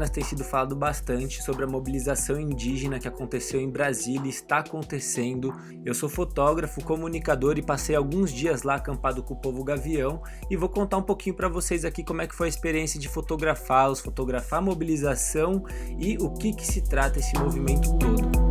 semanas tem sido falado bastante sobre a mobilização indígena que aconteceu em Brasília e está acontecendo. Eu sou fotógrafo, comunicador e passei alguns dias lá acampado com o povo Gavião e vou contar um pouquinho para vocês aqui como é que foi a experiência de fotografá-los, fotografar a mobilização e o que se trata esse movimento todo.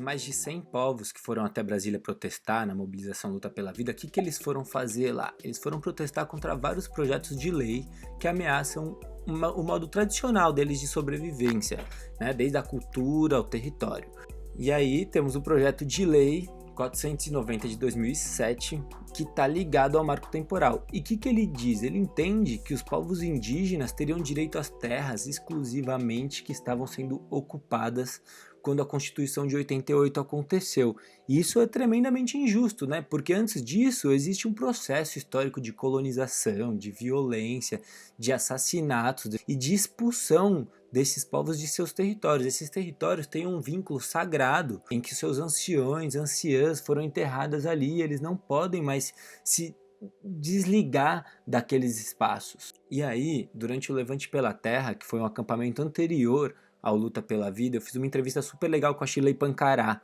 Mais de 100 povos que foram até Brasília protestar na mobilização Luta pela Vida, o que eles foram fazer lá? Eles foram protestar contra vários projetos de lei que ameaçam o modo tradicional deles de sobrevivência, né? Desde a cultura ao território. E aí temos o projeto de lei 490 de 2007, que está ligado ao marco temporal. E o que ele diz? Ele entende que os povos indígenas teriam direito às terras exclusivamente que estavam sendo ocupadas quando a Constituição de 88 aconteceu. E isso é tremendamente injusto, né? Porque antes disso existe um processo histórico de colonização, de violência, de assassinatos e de expulsão desses povos de seus territórios. Esses territórios têm um vínculo sagrado em que seus anciões, anciãs foram enterradas ali, eles não podem mais se desligar daqueles espaços. E aí, durante o Levante pela Terra, que foi um acampamento anterior ao Luta pela Vida, eu fiz uma entrevista super legal com a Shilei Pancará,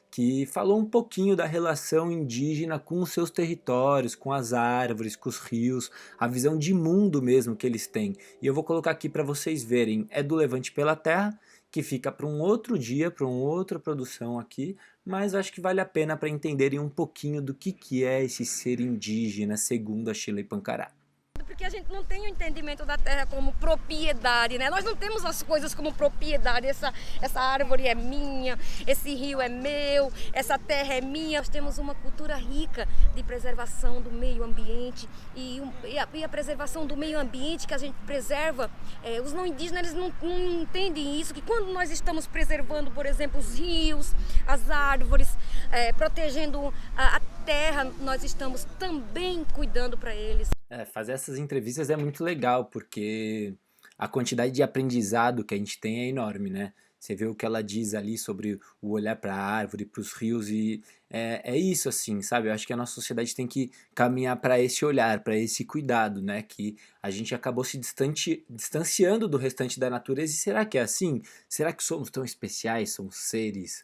que falou um pouquinho da relação indígena com os seus territórios, com as árvores, com os rios, a visão de mundo mesmo que eles têm. E eu vou colocar aqui para vocês verem, é do Levante pela Terra, que fica para um outro dia, para uma outra produção aqui, mas acho que vale a pena para entenderem um pouquinho do que é esse ser indígena, segundo a Shilei Pancará. Porque a gente não tem o entendimento da terra como propriedade, né? Nós não temos as coisas como propriedade. Essa árvore é minha, esse rio é meu, essa terra é minha. Nós temos uma cultura rica de preservação do meio ambiente e a preservação do meio ambiente que a gente preserva. Os não indígenas eles não entendem isso, que quando nós estamos preservando, por exemplo, os rios, as árvores, protegendo a terra, nós estamos também cuidando para eles. Fazer essas entrevistas é muito legal, porque a quantidade de aprendizado que a gente tem é enorme, né? Você vê o que ela diz ali sobre o olhar para a árvore, para os rios e é isso assim, sabe? Eu acho que a nossa sociedade tem que caminhar para esse olhar, para esse cuidado, né? Que a gente acabou se distanciando do restante da natureza e será que é assim? Será que somos tão especiais? Somos seres?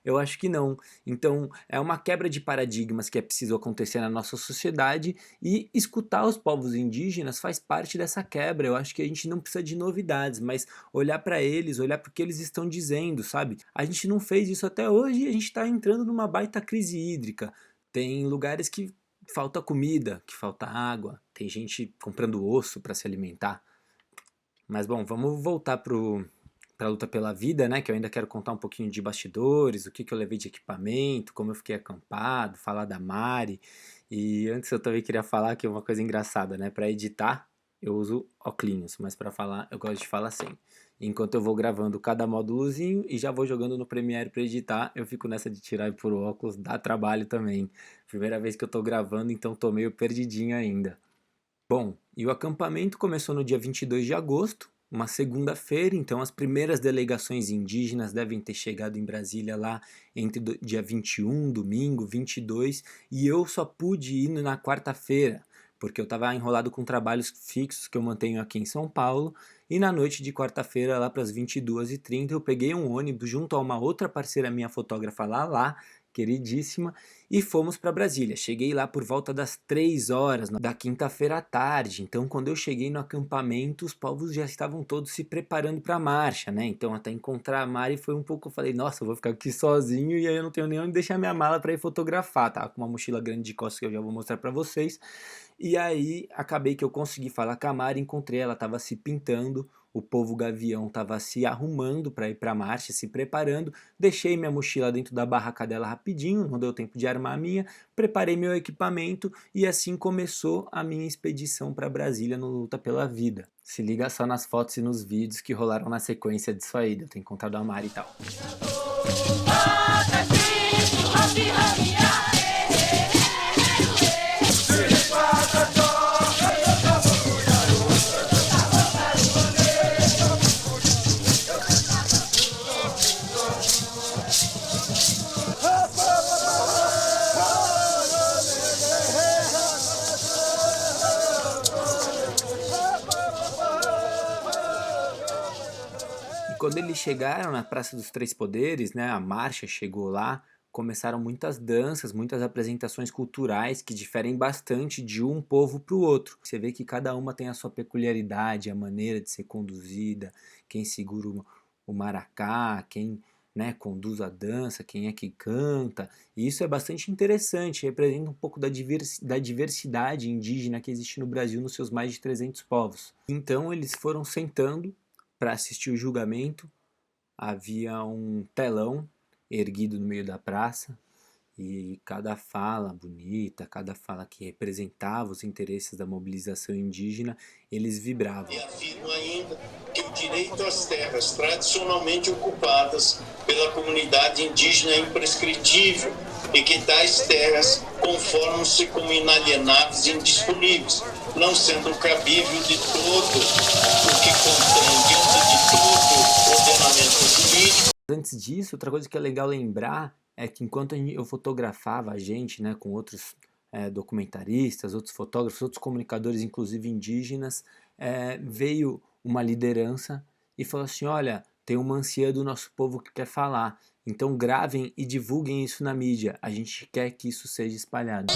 Eu acho que não. Então é uma quebra de paradigmas que é preciso acontecer na nossa sociedade e escutar os povos indígenas faz parte dessa quebra. Eu acho que a gente não precisa de novidades, mas olhar para eles, olhar para o que eles estão dizendo, sabe? A gente não fez isso até hoje e a gente está entrando numa baita crise hídrica. Tem lugares que falta comida, que falta água, tem gente comprando osso para se alimentar. Mas bom, vamos voltar para a Luta pela Vida, né? Que eu ainda quero contar um pouquinho de bastidores, o que eu levei de equipamento, como eu fiquei acampado, falar da Mari. E antes eu também queria falar que é uma coisa engraçada, né? Para editar eu uso óculos, mas para falar eu gosto de falar sem. Enquanto eu vou gravando cada módulozinho e já vou jogando no Premiere para editar, eu fico nessa de tirar por óculos, dá trabalho também. Primeira vez que eu tô gravando, então tô meio perdidinho ainda. Bom, e o acampamento começou no dia 22 de agosto, uma segunda-feira, então as primeiras delegações indígenas devem ter chegado em Brasília lá entre dia 21, domingo, 22, e eu só pude ir na quarta-feira, porque eu estava enrolado com trabalhos fixos que eu mantenho aqui em São Paulo, e na noite de quarta-feira, lá para as 22h30, eu peguei um ônibus junto a uma outra parceira minha fotógrafa lá, queridíssima, e fomos para Brasília. Cheguei lá por volta das 3 horas da quinta-feira à tarde, então quando eu cheguei no acampamento, os povos já estavam todos se preparando para a marcha, né? Então até encontrar a Mari foi um pouco, eu falei, nossa, eu vou ficar aqui sozinho e aí eu não tenho nem onde deixar minha mala para ir fotografar, tá? Com uma mochila grande de costas que eu já vou mostrar para vocês. E aí acabei que eu consegui falar com a Mari, encontrei ela, estava se pintando, o povo Gavião estava se arrumando para ir para a marcha, se preparando, deixei minha mochila dentro da barraca dela rapidinho, não deu tempo de armar a minha, preparei meu equipamento e assim começou a minha expedição para Brasília no Luta pela Vida. Se liga só nas fotos e nos vídeos que rolaram na sequência disso aí, eu tenho encontrado a Mari e tal. Quando eles chegaram na Praça dos Três Poderes, né, a marcha chegou lá, começaram muitas danças, muitas apresentações culturais que diferem bastante de um povo para o outro. Você vê que cada uma tem a sua peculiaridade, a maneira de ser conduzida, quem segura o maracá, quem, né, conduz a dança, quem é que canta. E isso é bastante interessante, representa um pouco da diversidade indígena que existe no Brasil nos seus mais de 300 povos. Então eles foram sentando para assistir o julgamento. Havia um telão erguido no meio da praça e cada fala bonita, cada fala que representava os interesses da mobilização indígena, eles vibravam. E afirmo ainda que o direito às terras tradicionalmente ocupadas pela comunidade indígena é imprescritível e que tais terras conformam-se como inalienáveis e indisponíveis, não sendo cabível de todo o que contém diante de todo ordenamento jurídico. Antes disso, outra coisa que é legal lembrar é que enquanto eu fotografava a gente, né, com outros documentaristas, outros fotógrafos, outros comunicadores, inclusive indígenas, veio uma liderança e falou assim, olha, tem uma anciã do nosso povo que quer falar, então gravem e divulguem isso na mídia, a gente quer que isso seja espalhado.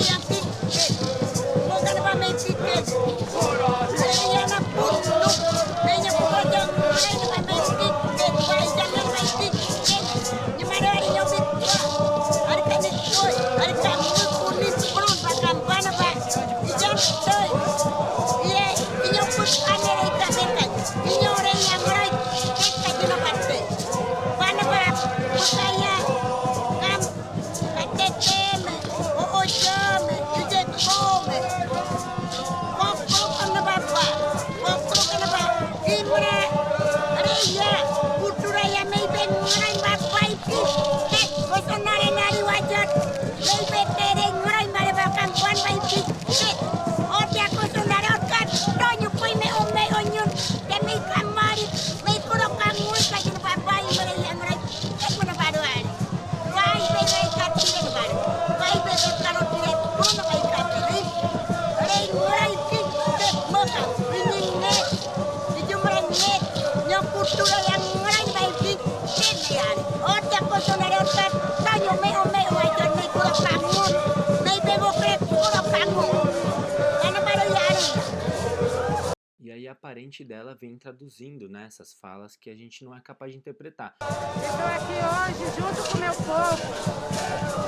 E aí a parente dela vem traduzindo, né, essas falas que a gente não é capaz de interpretar. Estou aqui hoje junto com o meu povo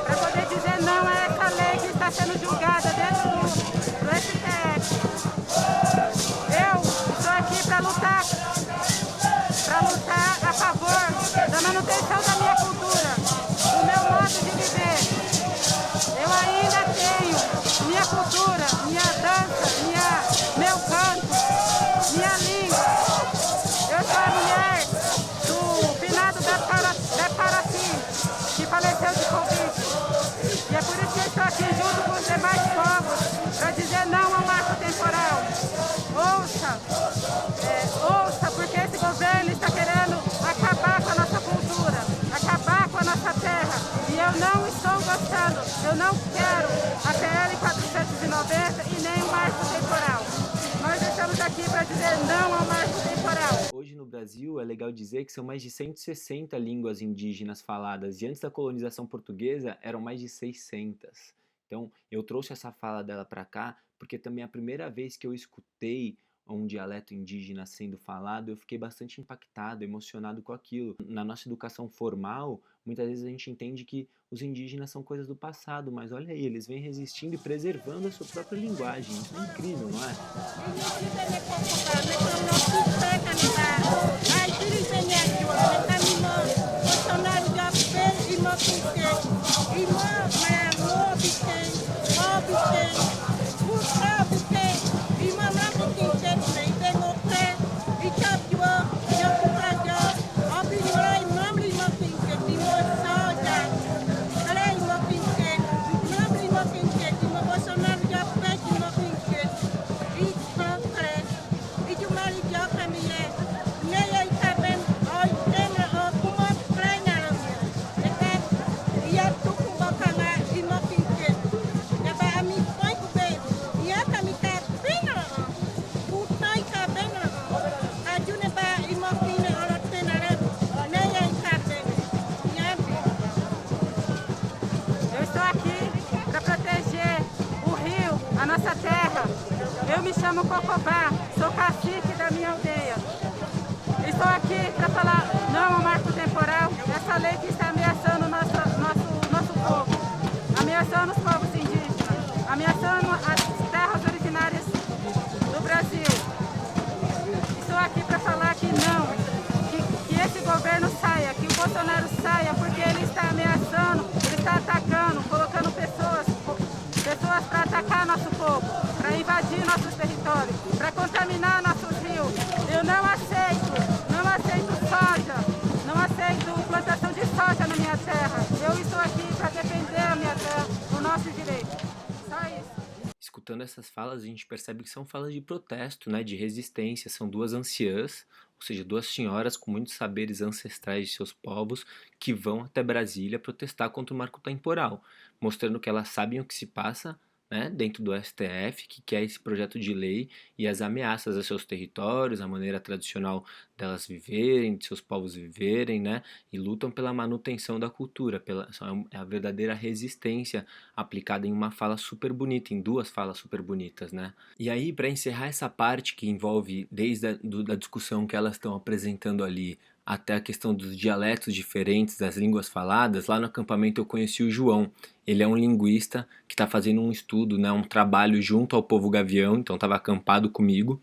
para poder dizer não a essa lei que está sendo julgada dentro do STF. Eu estou aqui para lutar a favor da manutenção da minha cultura, do meu modo de viver. Eu ainda tenho minha cultura, minha dança, meu canto, minha língua. Eu sou a mulher do finado da Paraty, que faleceu de Covid. E é por isso que eu estou aqui junto com os demais povos para dizer não ao marco temporal. Ouça, porque esse governo está querendo acabar com a nossa cultura, acabar com a nossa terra. E eu não estou gostando, eu não quero a PL 490 e nem o marco temporal. Nós estamos aqui para dizer não ao marco temporal. Hoje no Brasil é legal dizer que são mais de 160 línguas indígenas faladas e antes da colonização portuguesa eram mais de 600. Então eu trouxe essa fala dela para cá porque também a primeira vez que eu escutei um dialeto indígena sendo falado, eu fiquei bastante impactado, emocionado com aquilo. Na nossa educação formal, muitas vezes a gente entende que os indígenas são coisas do passado, mas olha aí, eles vêm resistindo e preservando a sua própria linguagem. Isso é incrível, não é? Para mim nossa terra. Eu me chamo Cocobá, sou cacique da minha aldeia. Estou aqui para falar não ao marco temporal, essa lei que está ameaçando o nosso povo, ameaçando os povos indígenas, ameaçando as terras originárias do Brasil. Estou aqui para falar que não, que esse governo saia, que o Bolsonaro saia, porque ele está ameaçando, ele está atacando, colocando pessoas para atacar nosso povo, para invadir nossos territórios, para contaminar nossos rios. Eu não aceito soja, não aceito plantação de soja na minha terra. Eu estou aqui para defender a minha terra, o nosso direito. Só isso. Escutando essas falas, a gente percebe que são falas de protesto, né, de resistência. São duas anciãs, ou seja, duas senhoras com muitos saberes ancestrais de seus povos que vão até Brasília protestar contra o marco temporal, mostrando que elas sabem o que se passa, né, dentro do STF, que quer esse projeto de lei e as ameaças a seus territórios, a maneira tradicional delas viverem, de seus povos viverem, né, e lutam pela manutenção da cultura, é a verdadeira resistência aplicada em uma fala super bonita, em duas falas super bonitas, né. E aí, para encerrar essa parte que envolve desde a discussão que elas estão apresentando ali, até a questão dos dialetos diferentes das línguas faladas, lá no acampamento eu conheci o João. Ele é um linguista que está fazendo um estudo, né, um trabalho junto ao povo gavião, então estava acampado comigo,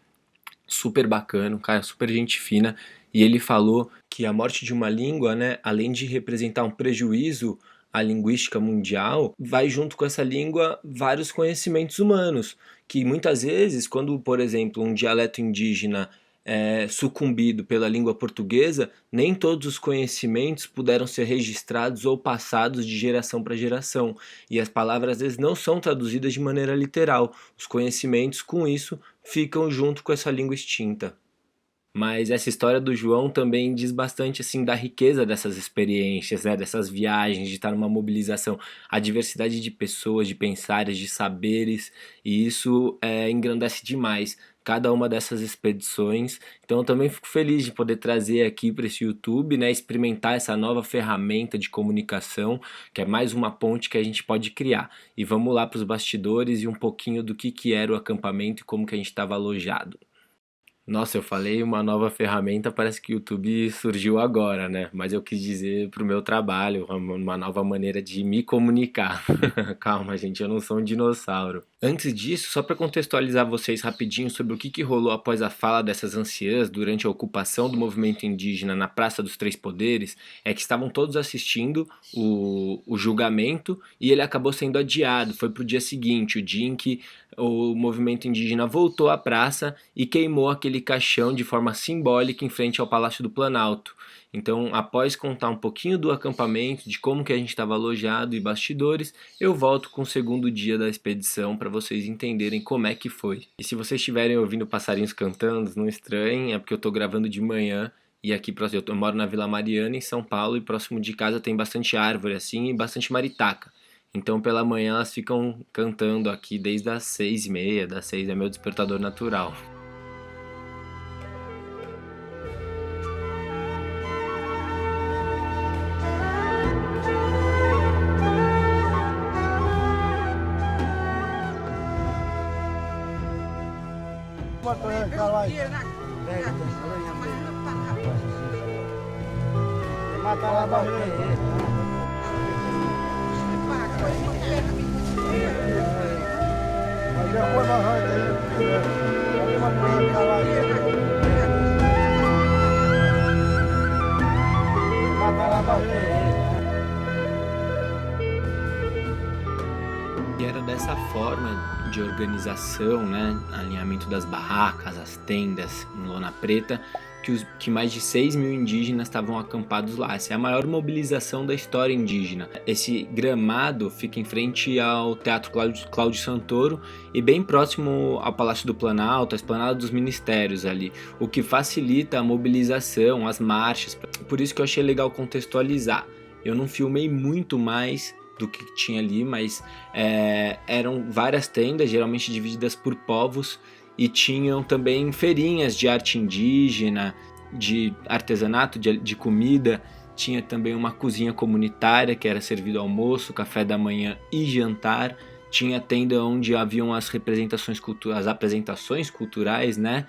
super bacana, um cara super gente fina, e ele falou que a morte de uma língua, né, além de representar um prejuízo à linguística mundial, vai junto com essa língua vários conhecimentos humanos, que muitas vezes, quando, por exemplo, um dialeto indígena sucumbido pela língua portuguesa, nem todos os conhecimentos puderam ser registrados ou passados de geração para geração, e as palavras às vezes não são traduzidas de maneira literal. Os conhecimentos, com isso, ficam junto com essa língua extinta. Mas essa história do João também diz bastante assim da riqueza dessas experiências, né, dessas viagens, de estar numa mobilização, a diversidade de pessoas, de pensares, de saberes, e isso engrandece demais cada uma dessas expedições. Então eu também fico feliz de poder trazer aqui para esse YouTube, né, experimentar essa nova ferramenta de comunicação, que é mais uma ponte que a gente pode criar. E vamos lá para os bastidores e um pouquinho do que era o acampamento e como que a gente estava alojado. Nossa, eu falei uma nova ferramenta, parece que o YouTube surgiu agora, né? Mas eu quis dizer pro meu trabalho, uma nova maneira de me comunicar. Calma, gente, eu não sou um dinossauro. Antes disso, só para contextualizar vocês rapidinho sobre o que rolou após a fala dessas anciãs durante a ocupação do movimento indígena na Praça dos Três Poderes, é que estavam todos assistindo o julgamento e ele acabou sendo adiado. Foi pro dia seguinte, o dia em que o movimento indígena voltou à praça e queimou aquele caixão de forma simbólica em frente ao Palácio do Planalto. Então, após contar um pouquinho do acampamento, de como que a gente estava alojado e bastidores, eu volto com o segundo dia da expedição para vocês entenderem como é que foi. E se vocês estiverem ouvindo passarinhos cantando, não estranhem, é porque eu estou gravando de manhã e aqui eu moro na Vila Mariana, em São Paulo, e próximo de casa tem bastante árvore assim e bastante maritaca. Então pela manhã elas ficam cantando aqui desde as 6h30, das 6 é meu despertador natural. E era dessa forma de organização, né, alinhamento das barracas, as tendas em lona preta, que mais de 6 mil indígenas estavam acampados lá. Essa é a maior mobilização da história indígena. Esse gramado fica em frente ao Teatro Cláudio Santoro e bem próximo ao Palácio do Planalto, a Esplanada dos Ministérios ali, o que facilita a mobilização, as marchas. Por isso que eu achei legal contextualizar. Eu não filmei muito mais do que tinha ali, mas eram várias tendas, geralmente divididas por povos, e tinham também feirinhas de arte indígena, de artesanato, de comida. Tinha também uma cozinha comunitária que era servido almoço, café da manhã e jantar. tinha tenda onde haviam as apresentações culturais, né?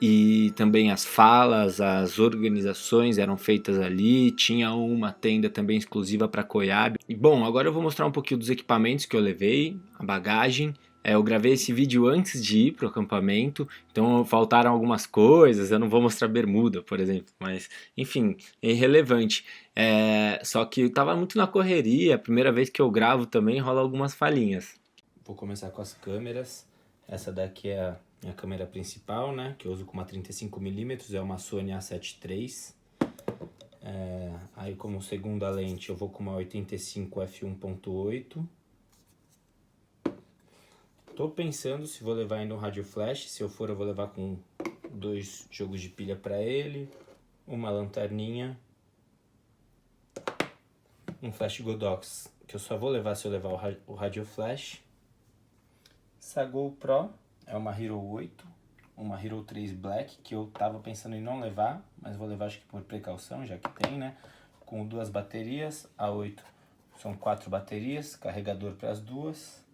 E também as falas, as organizações eram feitas ali. Tinha uma tenda também exclusiva para Coiabe. E bom, agora eu vou mostrar um pouquinho dos equipamentos que eu levei, a bagagem. Eu gravei esse vídeo antes de ir pro acampamento, então faltaram algumas coisas. Eu não vou mostrar bermuda, por exemplo, mas enfim, é irrelevante. Só que eu tava muito na correria, a primeira vez que eu gravo também rola algumas falhinhas. Vou começar com as câmeras. Essa daqui é a minha câmera principal, né, que eu uso com uma 35mm, é uma Sony A7 III. Aí como segunda lente eu vou com uma 85 f1.8. Tô pensando se vou levar ainda um rádio flash. Se eu for, eu vou levar com 2 jogos de pilha para ele, uma lanterninha, um flash Godox, que eu só vou levar se eu levar o rádio flash. Essa GoPro é uma Hero 8, uma Hero 3 Black, que eu tava pensando em não levar, mas vou levar acho que por precaução, já que tem, né? Com 2 baterias, a 8 são 4 baterias, carregador para as 2.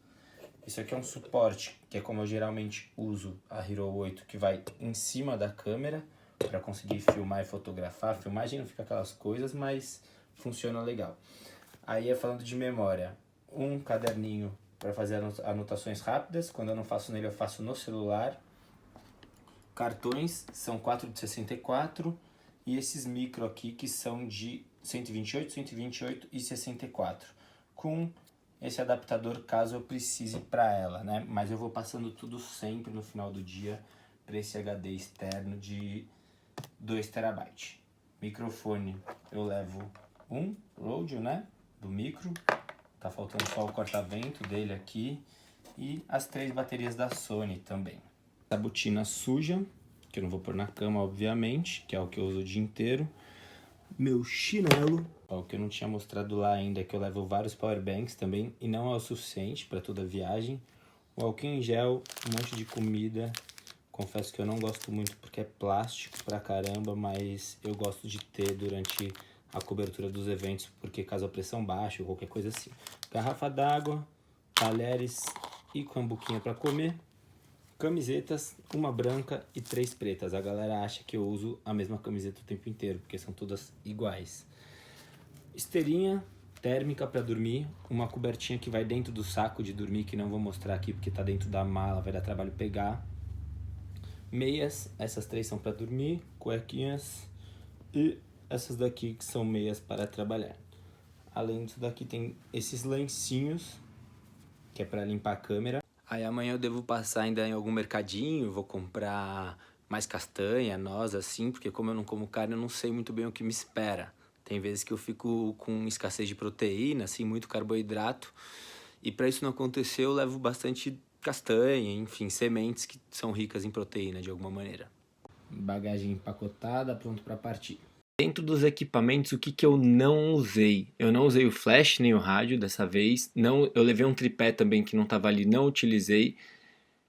Isso aqui é um suporte, que é como eu geralmente uso a Hero 8, que vai em cima da câmera, para conseguir filmar e fotografar. A filmagem não fica aquelas coisas, mas funciona legal. Aí, falando de memória, um caderninho para fazer anotações rápidas. Quando eu não faço nele, eu faço no celular. Cartões, são 4 de 64. E esses micro aqui, que são de 128, 128 e 64. Com esse adaptador caso eu precise para ela, né? Mas eu vou passando tudo sempre no final do dia para esse HD externo de 2 TB. Microfone eu levo um Rode, né? Do micro. Tá faltando só o corta-vento dele aqui. E as 3 baterias da Sony também. A botina suja, que eu não vou pôr na cama, obviamente, que é o que eu uso o dia inteiro. Meu chinelo. O que eu não tinha mostrado lá ainda é que eu levo vários powerbanks também, e não é o suficiente para toda a viagem. O álcool em gel, um monte de comida. Confesso que eu não gosto muito porque é plástico pra caramba, mas eu gosto de ter durante a cobertura dos eventos, porque caso a pressão baixe ou qualquer coisa assim. Garrafa d'água, talheres e cambuquinha para comer. Camisetas, uma branca e 3 pretas. A galera acha que eu uso a mesma camiseta o tempo inteiro, porque são todas iguais. Esteirinha térmica para dormir, uma cobertinha que vai dentro do saco de dormir, que não vou mostrar aqui porque tá dentro da mala, vai dar trabalho pegar. Meias, essas 3 são para dormir, cuequinhas e essas daqui que são meias para trabalhar. Além disso daqui tem esses lencinhos, que é para limpar a câmera. Aí amanhã eu devo passar ainda em algum mercadinho, vou comprar mais castanha, noz, assim, porque como eu não como carne, eu não sei muito bem o que me espera. Tem vezes que eu fico com escassez de proteína, assim, muito carboidrato. E para isso não acontecer, eu levo bastante castanha, enfim, sementes que são ricas em proteína de alguma maneira. Bagagem empacotada, pronto para partir. Dentro dos equipamentos, o que eu não usei? Eu não usei o flash nem o rádio dessa vez. Não, eu levei um tripé também que não estava ali, não utilizei.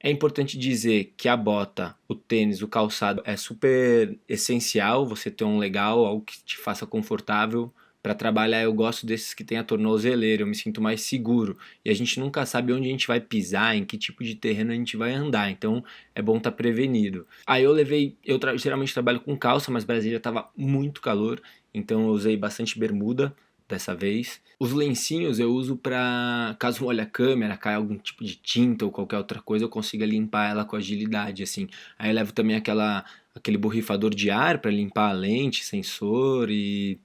É importante dizer que a bota, o tênis, o calçado é super essencial você ter um legal, algo que te faça confortável. Para trabalhar eu gosto desses que tem a tornozeleira, eu me sinto mais seguro. E a gente nunca sabe onde a gente vai pisar, em que tipo de terreno a gente vai andar, então é bom estar prevenido. Aí eu levei, geralmente trabalho com calça, mas Brasília estava muito calor, então eu usei bastante bermuda dessa vez. Os lencinhos eu uso para, caso molhe a câmera, caia algum tipo de tinta ou qualquer outra coisa, eu consiga limpar ela com agilidade, assim. Aí eu levo também aquele borrifador de ar para limpar a lente, sensor e...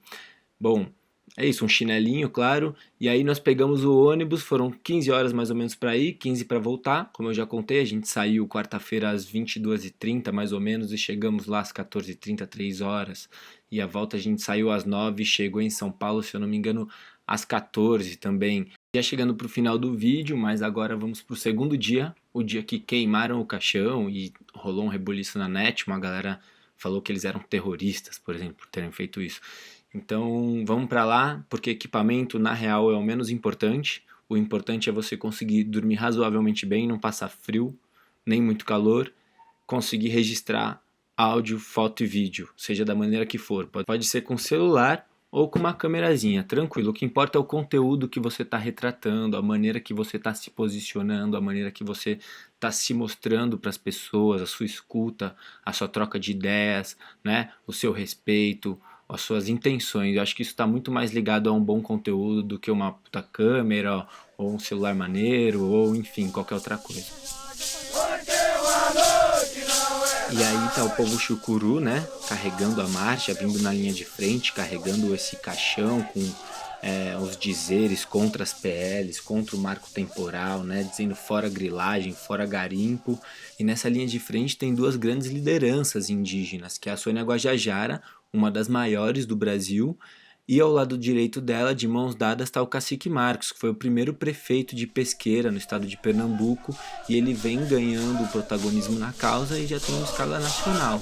Bom, é isso, um chinelinho, claro. E aí nós pegamos o ônibus, foram 15 horas mais ou menos para ir, 15 para voltar. Como eu já contei, a gente saiu quarta-feira às 22h30 mais ou menos e chegamos lá às 14h30, 3 horas. E a volta a gente saiu às 9 e chegou em São Paulo, se eu não me engano, às 14 também. Já chegando para o final do vídeo, mas agora vamos para o segundo dia, o dia que queimaram o caixão e rolou um rebuliço na net. Uma galera falou que eles eram terroristas, por exemplo, por terem feito isso. Então vamos para lá, porque equipamento na real é o menos importante. O importante é você conseguir dormir razoavelmente bem, não passar frio, nem muito calor, conseguir registrar áudio, foto e vídeo, seja da maneira que for. Pode ser com celular ou com uma câmerazinha, tranquilo. O que importa é o conteúdo que você está retratando, a maneira que você está se posicionando, a maneira que você está se mostrando para as pessoas, a sua escuta, a sua troca de ideias, né? O seu respeito, as suas intenções. Eu acho que isso está muito mais ligado a um bom conteúdo do que uma puta câmera, ou um celular maneiro, ou enfim, qualquer outra coisa. E aí tá o povo chucuru, né, carregando a marcha, vindo na linha de frente, carregando esse caixão com os dizeres contra as PLs, contra o marco temporal, né, dizendo fora grilagem, fora garimpo. E nessa linha de frente tem duas grandes lideranças indígenas, que é a Sônia Guajajara, uma das maiores do Brasil, e ao lado direito dela, de mãos dadas, está o Cacique Marcos, que foi o primeiro prefeito de Pesqueira, no estado de Pernambuco, e ele vem ganhando protagonismo na causa e já tem uma escala nacional.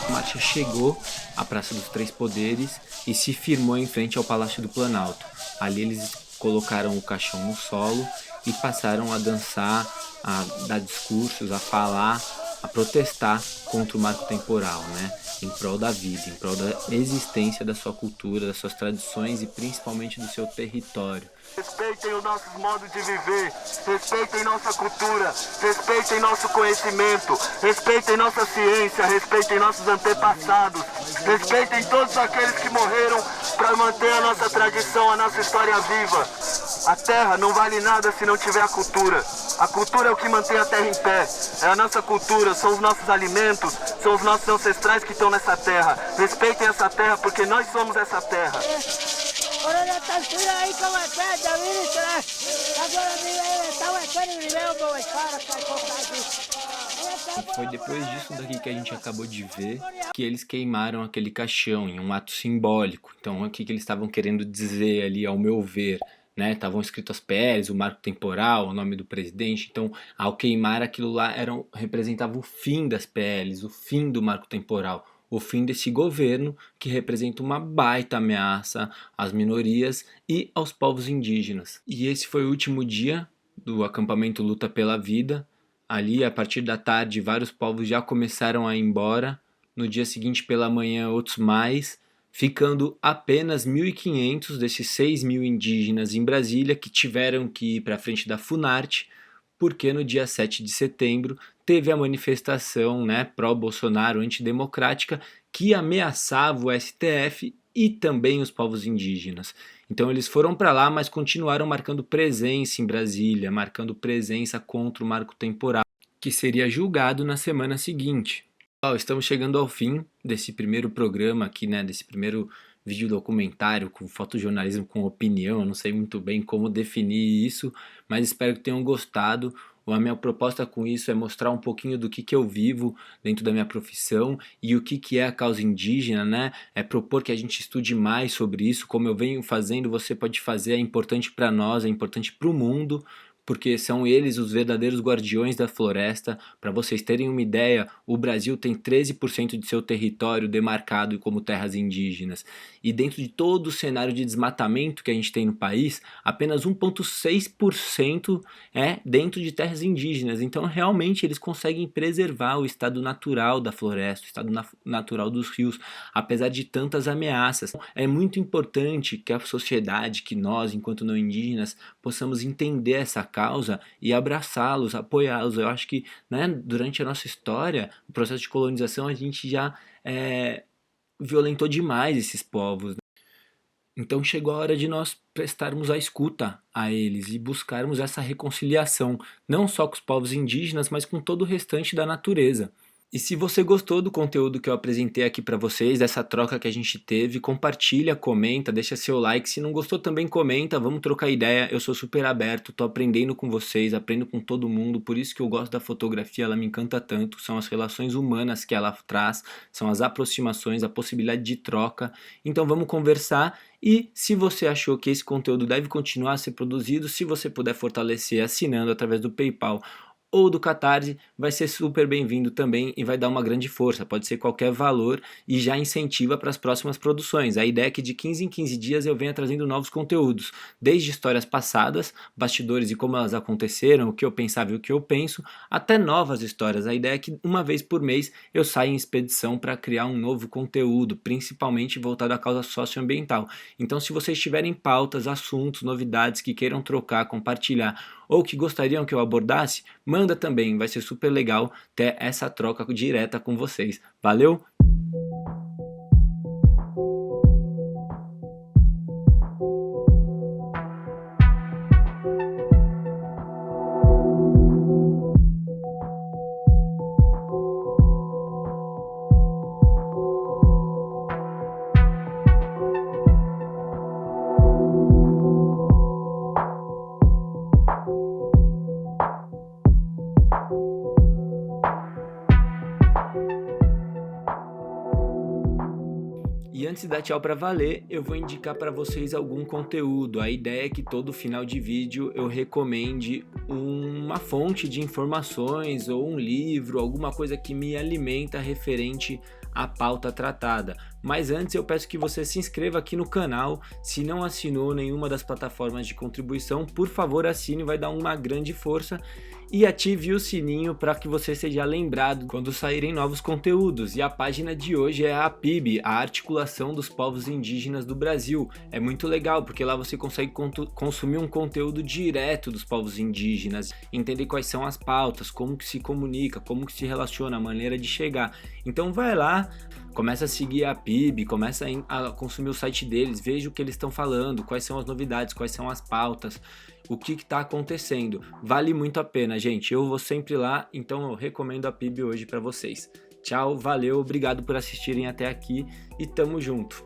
A marcha chegou à Praça dos Três Poderes e se firmou em frente ao Palácio do Planalto. Ali eles colocaram o caixão no solo e passaram a dançar, a dar discursos, a falar, a protestar contra o marco temporal, né? Em prol da vida, em prol da existência da sua cultura, das suas tradições e principalmente do seu território. Respeitem os nossos modos de viver, respeitem nossa cultura, respeitem nosso conhecimento, respeitem nossa ciência, respeitem nossos antepassados, respeitem todos aqueles que morreram para manter a nossa tradição, a nossa história viva. A terra não vale nada se não tiver a cultura. A cultura é o que mantém a terra em pé, é a nossa cultura, são os nossos alimentos, são os nossos ancestrais que estão nessa terra. Respeitem essa terra porque nós somos essa terra. E foi depois disso daqui que a gente acabou de ver que eles queimaram aquele caixão em um ato simbólico. Então o que eles estavam querendo dizer ali, ao meu ver, né? Estavam escritos as PLs, o marco temporal, o nome do presidente. Então ao queimar aquilo lá representava o fim das PLs, o fim do marco temporal, o fim desse governo que representa uma baita ameaça às minorias e aos povos indígenas. E esse foi o último dia do acampamento Luta pela Vida. Ali, a partir da tarde, vários povos já começaram a ir embora. No dia seguinte, pela manhã, outros mais, ficando apenas 1.500 desses 6.000 indígenas em Brasília que tiveram que ir para a frente da Funarte, porque no dia 7 de setembro teve a manifestação, né, pró-Bolsonaro, antidemocrática, que ameaçava o STF e também os povos indígenas. Então eles foram para lá, mas continuaram marcando presença em Brasília, marcando presença contra o marco temporal, que seria julgado na semana seguinte. Estamos chegando ao fim desse primeiro programa aqui, né, desse primeiro vídeo documentário com fotojornalismo com opinião. Eu não sei muito bem como definir isso, mas espero que tenham gostado. A minha proposta com isso é mostrar um pouquinho do que eu vivo dentro da minha profissão e o que é a causa indígena, né? É propor que a gente estude mais sobre isso, como eu venho fazendo, você pode fazer, é importante para nós, é importante para o mundo, porque são eles os verdadeiros guardiões da floresta. Para vocês terem uma ideia, o Brasil tem 13% de seu território demarcado como terras indígenas. E dentro de todo o cenário de desmatamento que a gente tem no país, apenas 1,6% é dentro de terras indígenas. Então, realmente, eles conseguem preservar o estado natural da floresta, o estado natural dos rios, apesar de tantas ameaças. É muito importante que a sociedade, que nós, enquanto não indígenas, possamos entender essa causa e abraçá-los, apoiá-los. Eu acho que, né, durante a nossa história, o processo de colonização, a gente já violentou demais esses povos. Então chegou a hora de nós prestarmos a escuta a eles e buscarmos essa reconciliação, não só com os povos indígenas, mas com todo o restante da natureza. E se você gostou do conteúdo que eu apresentei aqui para vocês, dessa troca que a gente teve, compartilha, comenta, deixa seu like. Se não gostou também comenta, vamos trocar ideia. Eu sou super aberto, tô aprendendo com vocês, aprendo com todo mundo, por isso que eu gosto da fotografia, ela me encanta tanto. São as relações humanas que ela traz, são as aproximações, a possibilidade de troca. Então vamos conversar. E se você achou que esse conteúdo deve continuar a ser produzido, se você puder fortalecer assinando através do PayPal ou do Catarse, vai ser super bem-vindo também e vai dar uma grande força, pode ser qualquer valor e já incentiva para as próximas produções. A ideia é que de 15 em 15 dias eu venha trazendo novos conteúdos, desde histórias passadas, bastidores e como elas aconteceram, o que eu pensava e o que eu penso, até novas histórias. A ideia é que uma vez por mês eu saia em expedição para criar um novo conteúdo, principalmente voltado à causa socioambiental. Então, se vocês tiverem pautas, assuntos, novidades que queiram trocar, compartilhar ou que gostariam que eu abordasse, manda também, vai ser super legal ter essa troca direta com vocês. Valeu? E antes de dar tchau para valer, eu vou indicar para vocês algum conteúdo. A ideia é que todo final de vídeo eu recomende uma fonte de informações ou um livro, alguma coisa que me alimenta referente à pauta tratada. Mas antes eu peço que você se inscreva aqui no canal. Se não assinou nenhuma das plataformas de contribuição, por favor assine, vai dar uma grande força. E ative o sininho para que você seja lembrado quando saírem novos conteúdos. E a página de hoje é a APIB, a Articulação dos Povos Indígenas do Brasil. É muito legal porque lá você consegue consumir um conteúdo direto dos povos indígenas, entender quais são as pautas, como que se comunica, como que se relaciona, a maneira de chegar. Então vai lá, começa a seguir a APIB, começa a consumir o site deles, veja o que eles estão falando, quais são as novidades, quais são as pautas, o que está acontecendo. Vale muito a pena, gente. Eu vou sempre lá, então eu recomendo a PIB hoje para vocês. Tchau, valeu, obrigado por assistirem até aqui e tamo junto.